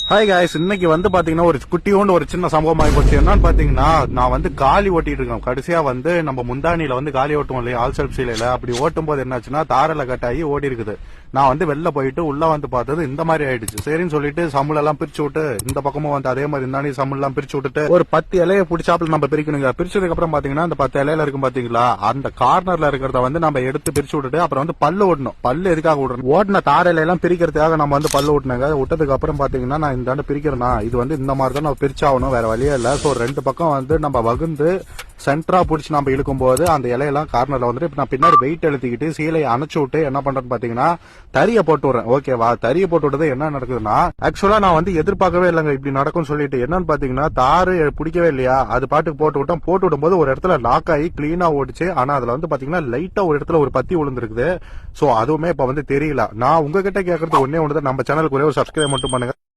Hi guys, இன்னைக்கு வந்து பாத்தீங்கன்னா ஒரு குட்டியோண்டு ஒரு சின்ன சம்பவம் ஆகி போச்சு. என்னன்னு பாத்தீங்கன்னா, நான் வந்து காலி ஓட்டிட்டு இருக்கேன். கடைசியா வந்து நம்ம முந்தானியில வந்து காலி ஓட்டுவோம் இல்லையா, ஆல் செல்ஃப் சீலையில அப்படி ஓட்டும் போது என்னாச்சுன்னா தாரில கட்டாயி ஓடி இருக்குது. நான் வந்து வெளில போயிட்டு உள்ள வந்து பார்த்தது இந்த மாதிரி ஆயிடுச்சு. சரின்னு சொல்லிட்டு சம்பளம் எல்லாம் பிரிச்சு விட்டு இந்த பக்கமும் வந்து அதே மாதிரி இந்த சம்பளம் எல்லாம் பிரிச்சு விட்டுட்டு ஒரு 10 இலையை பிடிச்சாப்புல நம்ம பிரிக்கணுங்க. பிரிச்சதுக்கு அப்புறம் பாத்தீங்கன்னா அந்த 10 இலையில இருக்கும் பாத்தீங்களா, அந்த கார்னர்ல இருக்கிறத வந்து நம்ம எடுத்து பிரிச்சு விட்டுட்டு அப்புறம் வந்து பல்லு ஓட்டணும். பல்லு எதுக்காக விடணும், ஓட்டின தாரையில எல்லாம் பிரிக்கிறதுக்காக நம்ம வந்து பல்லு ஓட்டினாங்க. விட்டதுக்கு அப்புறம் பாத்தீங்கன்னா நான் இந்த பிரிக்கிறேன்னா இது வந்து இந்த மாதிரி தான் நம்ம பிரிச்சாகணும், வேற வழியே இல்ல. சோ ரெண்டு பக்கம் வந்து நம்ம வகுந்து சென்டரா பிடிச்சி நம்ம இழுக்கும் போது அந்த இலையெல்லாம் கார்னர்ல வந்துட்டு நான் பின்னாடி வெயிட் எழுத்திக்கிட்டு சீலையை அணைச்சு விட்டு என்ன பண்றேன்னு பாத்தீங்கன்னா தறியை போட்டு விடுறேன். ஓகேவா, தறியை போட்டு விட்டது என்ன நடக்குதுன்னா, ஆக்சுவலா நான் வந்து எதிர்பார்க்கவே இல்லைங்க இப்படி நடக்கும்னு சொல்லிட்டு. என்னன்னு பாத்தீங்கன்னா தாரு பிடிக்கவே இல்லையா, அது பாட்டுக்கு போட்டு விட்டோம். போட்டு விடும்போது ஒரு இடத்துல லாக் ஆகி கிளீனா ஓடிச்சு. ஆனா அதுல வந்து பாத்தீங்கன்னா லைட்டா ஒரு இடத்துல ஒரு பத்தி விழுந்திருக்குது. சோ அதுவுமே இப்ப வந்து தெரியல. நான் உங்ககிட்ட கேட்கறது ஒன்னே ஒண்ணுதான், நம்ம சேனலுக்கு ஒரே ஒரு சப்ஸ்கிரைப் மட்டும் பண்ணுங்க.